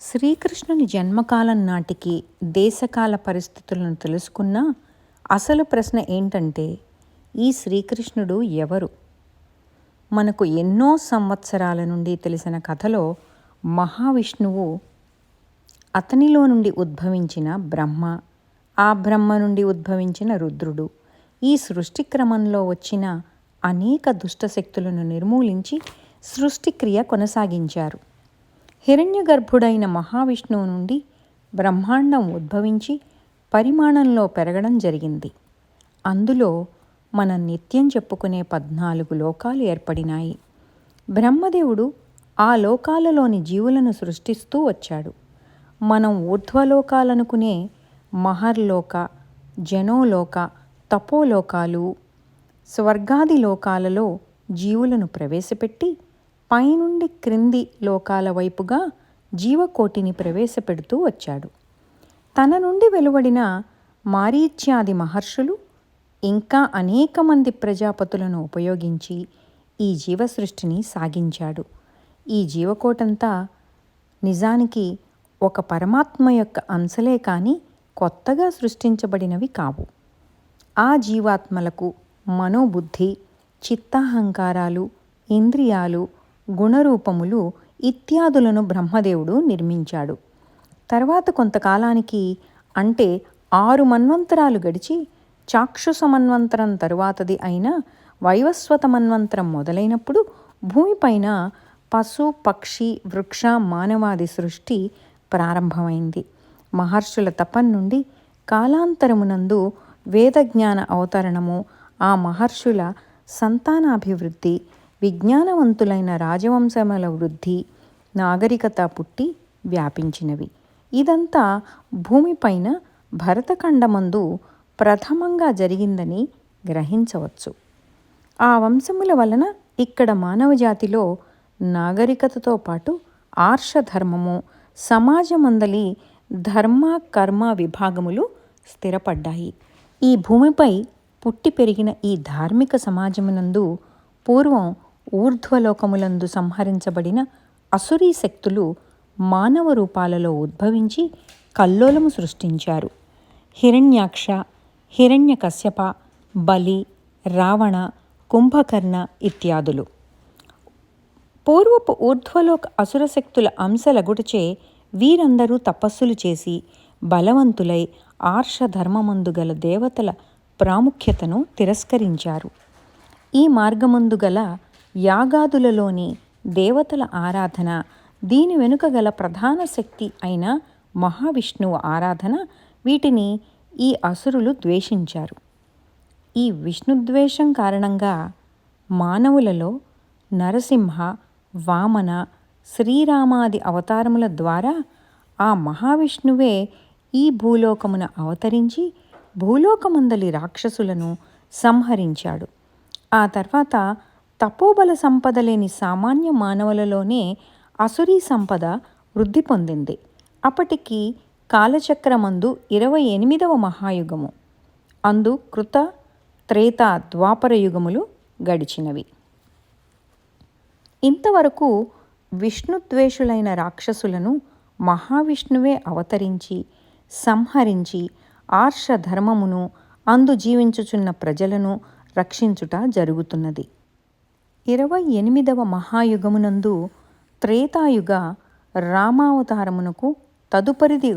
శ్రీకృష్ణుని జన్మకాలం నాటికి దేశకాల పరిస్థితులను తెలుసుకున్న అసలు ప్రశ్న ఏంటంటే, ఈ శ్రీకృష్ణుడు ఎవరు? మనకు ఎన్నో సంవత్సరాల నుండి తెలిసిన కథలో మహావిష్ణువు, అతనిలో నుండి ఉద్భవించిన బ్రహ్మ, ఆ బ్రహ్మ నుండి ఉద్భవించిన రుద్రుడు, ఈ సృష్టి క్రమంలో వచ్చిన అనేక దుష్టశక్తులను నిర్మూలించి సృష్టిక్రియ కొనసాగించారు. హిరణ్యగర్భుడైన మహావిష్ణువు నుండి బ్రహ్మాండం ఉద్భవించి పరిమాణంలో పెరగడం జరిగింది. అందులో మనం నిత్యం చెప్పుకునే 14 లోకాలు ఏర్పడినాయి. బ్రహ్మదేవుడు ఆ లోకాలలోని జీవులను సృష్టిస్తూ వచ్చాడు. మనం ఊర్ధ్వలోకాలనుకునే మహర్లోక, జనోలోక, తపోలోకాలు, స్వర్గాది లోకాలలో జీవులను ప్రవేశపెట్టి పైనుండి క్రింది లోకాల వైపుగా జీవకోటిని ప్రవేశపెడుతూ వచ్చాడు. తన నుండి వెలువడిన మారీచ్యాది మహర్షులు ఇంకా అనేక మంది ప్రజాపతులను ఉపయోగించి ఈ జీవసృష్టిని సాగించాడు. ఈ జీవకోటంతా నిజానికి ఒక పరమాత్మ యొక్క అంశలే కానీ కొత్తగా సృష్టించబడినవి కావు. ఆ జీవాత్మలకు మనోబుద్ధి, చిత్తాహంకారాలు, ఇంద్రియాలు, గుణరూపములు ఇత్యాదులను బ్రహ్మదేవుడు నిర్మించాడు. తర్వాత కొంతకాలానికి, అంటే 6 మన్వంతరాలు గడిచి చాక్షుష మన్వంతరం తరువాతది అయిన వైవస్వత మన్వంతరం మొదలైనప్పుడు భూమిపైన పశు, పక్షి, వృక్ష, మానవాది సృష్టి ప్రారంభమైంది. మహర్షుల తపం నుండి కాలాంతరమునందు వేదజ్ఞాన అవతరణము, ఆ మహర్షుల సంతానాభివృద్ధి, విజ్ఞానవంతులైన రాజవంశముల వృద్ధి, నాగరికత పుట్టి వ్యాపించినవి. ఇదంతా భూమిపైన భరతఖండమందు ప్రథమంగా జరిగిందని గ్రహించవచ్చు. ఆ వంశముల వలన ఇక్కడ మానవజాతిలో నాగరికతతో పాటు ఆర్షధర్మము, సమాజమందలి ధర్మ కర్మ విభాగములు స్థిరపడ్డాయి. ఈ భూమిపై పుట్టి పెరిగిన ఈ ధార్మిక సమాజమునందు పూర్వం ఊర్ధ్వలోకములందు సంహరించబడిన అసురీ శక్తులు మానవ రూపాలలో ఉద్భవించి కల్లోలము సృష్టించారు. హిరణ్యాక్ష, హిరణ్యకశ్యప, బలి, రావణ, కుంభకర్ణ ఇత్యాదులు. పూర్వపు ఊర్ధ్వలోక అసురశక్తుల అంశలగుటచే వీరందరూ తపస్సులు చేసి బలవంతులై ఆర్షధర్మమందు గల దేవతల ప్రాముఖ్యతను తిరస్కరించారు. ఈ మార్గమందు గల యాగాదులలోని దేవతల ఆరాధన, దీని వెనుక గల ప్రధాన శక్తి అయిన మహావిష్ణువు ఆరాధన, వీటిని ఈ అసురులు ద్వేషించారు. ఈ విష్ణుద్వేషం కారణంగా మానవులలో నరసింహ, వామన, శ్రీరామాది అవతారముల ద్వారా ఆ మహావిష్ణువే ఈ భూలోకమున అవతరించి భూలోకమందలి రాక్షసులను సంహరించాడు. ఆ తర్వాత తపోబల సంపద లేని సామాన్య మానవులలోనే అసురీ సంపద వృద్ధి పొందింది. అప్పటికి కాలచక్రమందు 28వ మహాయుగము, అందు కృత, త్రేత, ద్వాపర యుగములు గడిచినవి. ఇంతవరకు విష్ణుద్వేషులైన రాక్షసులను మహావిష్ణువే అవతరించి సంహరించి ఆర్షధర్మమును, అందు జీవించుచున్న ప్రజలను రక్షించుట జరుగుతున్నది. 28వ మహాయుగమునందు త్రేతాయుగ రామావతారమునకు తదుపరిది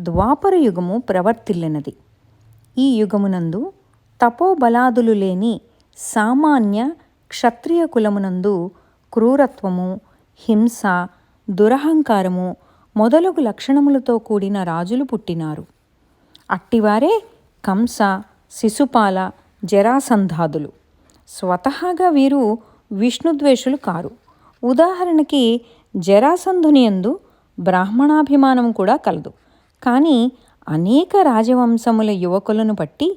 ద్వాపర యుగము ప్రవర్తిల్లినది. ఈ యుగమునందు తపోబలాదులు లేని సామాన్య క్షత్రియ కులమునందు క్రూరత్వము, హింస, దురహంకారము మొదలగు లక్షణములతో కూడిన రాజులు పుట్టినారు. అట్టివారే కంస, శిశుపాల, జరాసంధాదులు. స్వతహాగా వీరు విష్ణుద్వేషులు కారు. ఉదాహరణకి జరాసంధునియందు బ్రాహ్మణాభిమానం కూడా కలదు. కానీ అనేక రాజవంశముల యువకులను పట్టి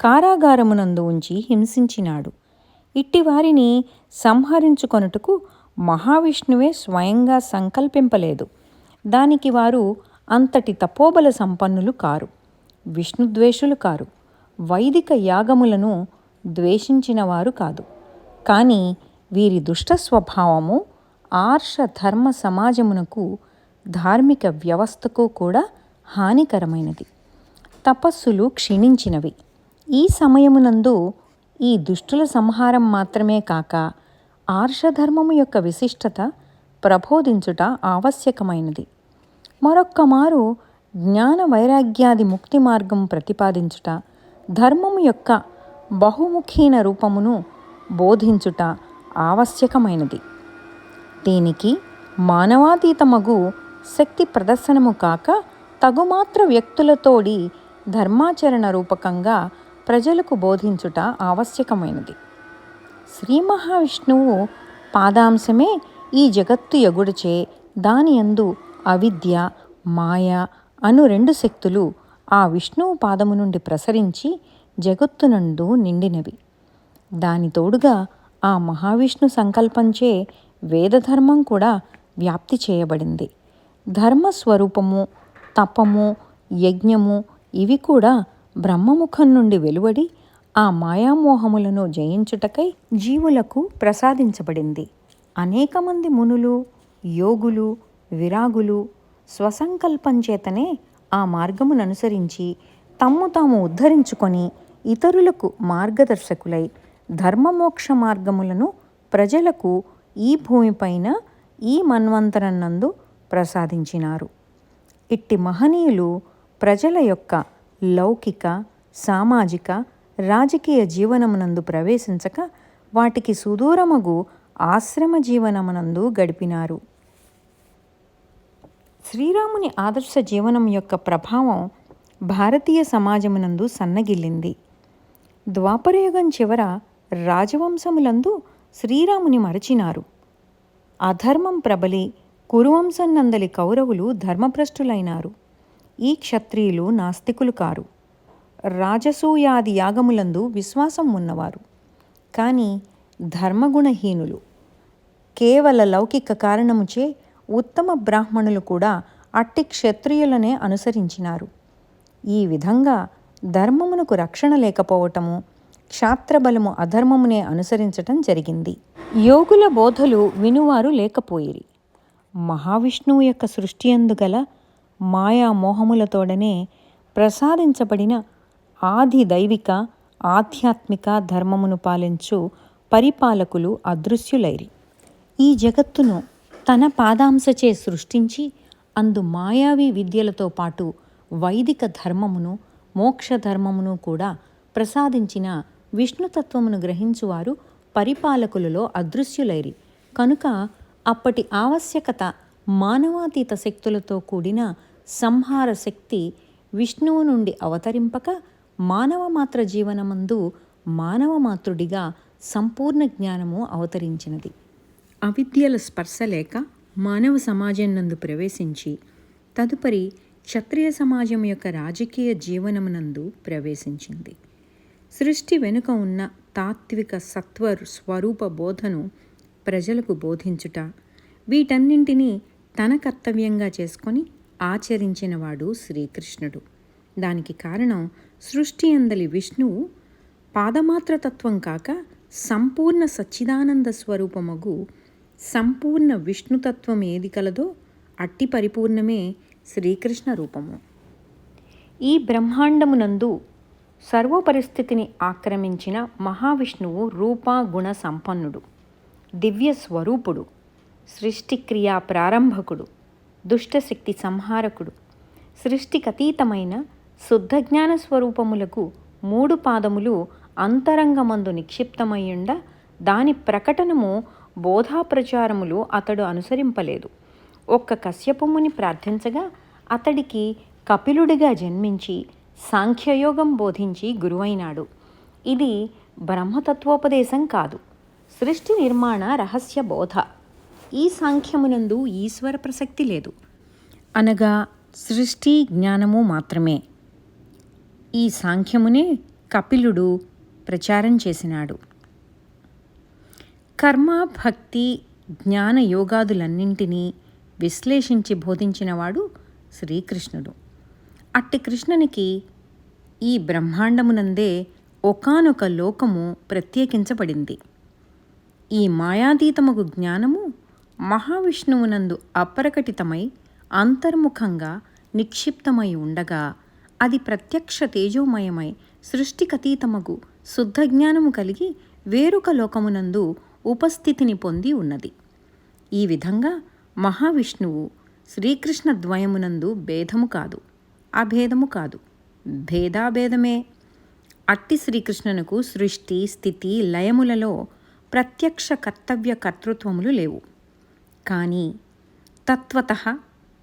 కారాగారమునందు ఉంచి హింసించినాడు. ఇట్టివారిని సంహరించుకొనుటకు మహావిష్ణువే స్వయంగా సంకల్పింపలేదు. దానికి వారు అంతటి తపోబల సంపన్నులు కారు, విష్ణుద్వేషులు కారు, వైదిక యాగములను ద్వేషించిన వారు కాదు. కానీ వీరి దుష్ట స్వభావము ఆర్షధర్మ సమాజమునకు ధార్మిక వ్యవస్థకు కూడా హానికరమైనది. తపస్సులు క్షీణించినవి. ఈ సమయమునందు ఈ దుష్టుల సంహారం మాత్రమే కాక ఆర్షధర్మము యొక్క విశిష్టత ప్రబోధించుట ఆవశ్యకమైనది. మరొక్క మారు జ్ఞాన వైరాగ్యాది ముక్తి మార్గం ప్రతిపాదించుట, ధర్మము యొక్క బహుముఖీన రూపమును బోధించుట ఆవశ్యకమైనది. దీనికి మానవాతీతమగు శక్తి ప్రదర్శనము కాక తగుమాత్ర వ్యక్తులతోడి ధర్మాచరణ రూపకంగా ప్రజలకు బోధించుట ఆవశ్యకమైనది. శ్రీ మహావిష్ణువు పాదాంశమే ఈ జగత్తు ఎగుడుచే దాని యందు అవిద్య, మాయ అను రెండు శక్తులు ఆ విష్ణువు పాదము నుండి ప్రసరించి జగత్తునందు నిండినవి. దాని తోడుగా ఆ మహావిష్ణు సంకల్పంచే వేదధర్మం కూడా వ్యాప్తి చేయబడింది. ధర్మస్వరూపము, తపము, యజ్ఞము ఇవి కూడా బ్రహ్మముఖం నుండి వెలువడి ఆ మాయామోహములను జయించుటకై జీవులకు ప్రసాదించబడింది. అనేక మంది మునులు, యోగులు, విరాగులు స్వసంకల్పం చేతనే ఆ మార్గముననుసరించి తమ్ము తాము ఉద్ధరించుకొని ఇతరులకు మార్గదర్శకులై ధర్మమోక్ష మార్గములను ప్రజలకు ఈ భూమిపైన ఈ మన్వంతరనందు ప్రసాదించినారు. ఇట్టి మహనీయులు ప్రజల యొక్క లౌకిక, సామాజిక, రాజకీయ జీవనమునందు ప్రవేశించక వాటికి సుదూరమగు ఆశ్రమ జీవనమునందు గడిపినారు. శ్రీరాముని ఆదర్శ జీవనం యొక్క ప్రభావం భారతీయ సమాజమునందు సన్నగిల్లింది. ద్వాపరయుగం చివర రాజవంశములందు శ్రీరాముని మరచినారు. అధర్మం ప్రబలి కురువంశం నందలి కౌరవులు ధర్మభ్రష్టులైనారు. ఈ క్షత్రియులు నాస్తికులు కారు. రాజసూయాది యాగములందు విశ్వాసం ఉన్నవారు, కానీ ధర్మగుణహీనులు. కేవల లౌకిక కారణముచే ఉత్తమ బ్రాహ్మణులు కూడా అట్టి క్షత్రియులనే అనుసరించినారు. ఈ విధంగా ధర్మమునకు రక్షణ లేకపోవటము, క్షాత్రబలము అధర్మమునే అనుసరించటం జరిగింది. యోగుల బోధలు వినువారు లేకపోయిరి. మహావిష్ణువు యొక్క సృష్టి అందుగల మాయామోహములతోడనే ప్రసాదించబడిన ఆది దైవిక, ఆధ్యాత్మిక ధర్మమును పాలించు పరిపాలకులు అదృశ్యులైరి. ఈ జగత్తును తన పాదాంశచే సృష్టించి అందు మాయావి విద్యలతో పాటు వైదిక ధర్మమును, మోక్ష ధర్మమును కూడా ప్రసాదించిన విష్ణుతత్వమును గ్రహించువారు పరిపాలకులలో అదృశ్యులైరి. కనుక అప్పటి ఆవశ్యకత మానవాతీత శక్తులతో కూడిన సంహార శక్తి విష్ణువు నుండి అవతరింపక మానవ మాత్ర జీవనమందు మానవమాతృడిగా సంపూర్ణ జ్ఞానము అవతరించినది. అవిద్యల స్పర్శ లేక మానవ సమాజం నందు ప్రవేశించి తదుపరి క్షత్రియ సమాజం యొక్క రాజకీయ జీవనమునందు ప్రవేశించింది. సృష్టి వెనుక ఉన్న తాత్విక సత్వ స్వరూప బోధను ప్రజలకు బోధించుట, వీటన్నింటినీ తన కర్తవ్యంగా చేసుకొని ఆచరించినవాడు శ్రీకృష్ణుడు. దానికి కారణం సృష్టి అందలి విష్ణువు పాదమాత్రతత్వం కాక సంపూర్ణ సచ్చిదానంద స్వరూపమగు సంపూర్ణ విష్ణుతత్వం ఏది కలదో అట్టి పరిపూర్ణమే శ్రీకృష్ణ రూపము. ఈ బ్రహ్మాండమునందు సర్వపరిస్థితిని ఆక్రమించిన మహావిష్ణువు రూప గుణ సంపన్నుడు, దివ్య స్వరూపుడు, సృష్టిక్రియా ప్రారంభకుడు, దుష్టశక్తి సంహారకుడు. సృష్టికతీతమైన శుద్ధ జ్ఞాన స్వరూపములకు 3 పాదములు అంతరంగమందు నిక్షిప్తమయ్యుండ దాని ప్రకటనము బోధాప్రచారములు అతడు అనుసరింపలేదు. ఒక్క కశ్యపముని ప్రార్థించగా అతడికి కపిలుడిగా జన్మించి సాంఖ్యయోగం బోధించి గురువైనాడు. ఇది బ్రహ్మతత్వోపదేశం కాదు, సృష్టి నిర్మాణ రహస్య బోధ. ఈ సాంఖ్యమునందు ఈశ్వర ప్రసక్తి లేదు, అనగా సృష్టి జ్ఞానము మాత్రమే. ఈ సాంఖ్యమునే కపిలుడు ప్రచారం చేసినాడు. కర్మ, భక్తి, జ్ఞాన యోగాదులన్నింటినీ విశ్లేషించి బోధించినవాడు శ్రీకృష్ణుడు. అట్టి కృష్ణునికి ఈ బ్రహ్మాండమునందే ఒకానొక లోకము ప్రత్యేకించబడింది. ఈ మాయాతీతమగు జ్ఞానము మహావిష్ణువునందు అప్రకటితమై అంతర్ముఖంగా నిక్షిప్తమై ఉండగా అది ప్రత్యక్ష తేజోమయమై సృష్టికతీతమగు శుద్ధజ్ఞానము కలిగి వేరొక లోకమునందు ఉపస్థితిని పొంది ఉన్నది. ఈ విధంగా మహావిష్ణువు శ్రీకృష్ణ ద్వయమునందు భేదము కాదు, అభేదము కాదు, భేదాభేదమే. అట్టి శ్రీకృష్ణునకు సృష్టి, స్థితి, లయములలో ప్రత్యక్ష కర్తవ్య కర్తృత్వములు లేవు. కానీ తత్వతః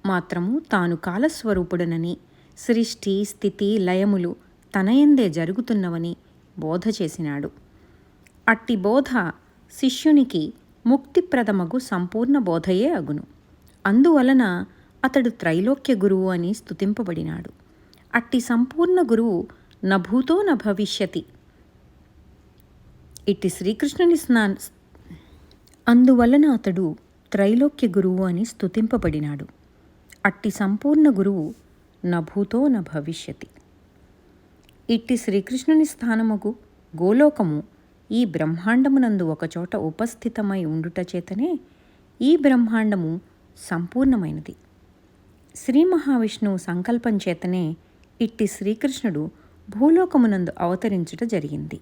మాత్రము తాను కాలస్వరూపుడనని, సృష్టి, స్థితి, లయములు తనయందే జరుగుతున్నవని బోధ చేసినాడు. అట్టి బోధ శిష్యునికి ముక్తిప్రదమగు సంపూర్ణ బోధయే అగును. అందువలన అతడు త్రైలోక్య గురువు అని స్తుతింపబడినాడు. అట్టి సంపూర్ణ గురువు నభూతో న భవిష్యతి. ఇట్టి శ్రీకృష్ణుని అందువలన అతడు త్రైలోక్య గురువు అని స్తుతింపబడినాడు. అట్టి సంపూర్ణ గురువు నభూతో న భవిష్యతి. ఇట్టి శ్రీకృష్ణుని స్థానముకు గోలోకము ఈ బ్రహ్మాండమునందు ఒకచోట ఉపస్థితమై ఉండుట చేతనే ఈ బ్రహ్మాండము సంపూర్ణమైనది. శ్రీ మహావిష్ణువు సంకల్పం చేతనే ఇట్టి శ్రీకృష్ణుడు భూలోకమునందు అవతరించుట జరిగింది.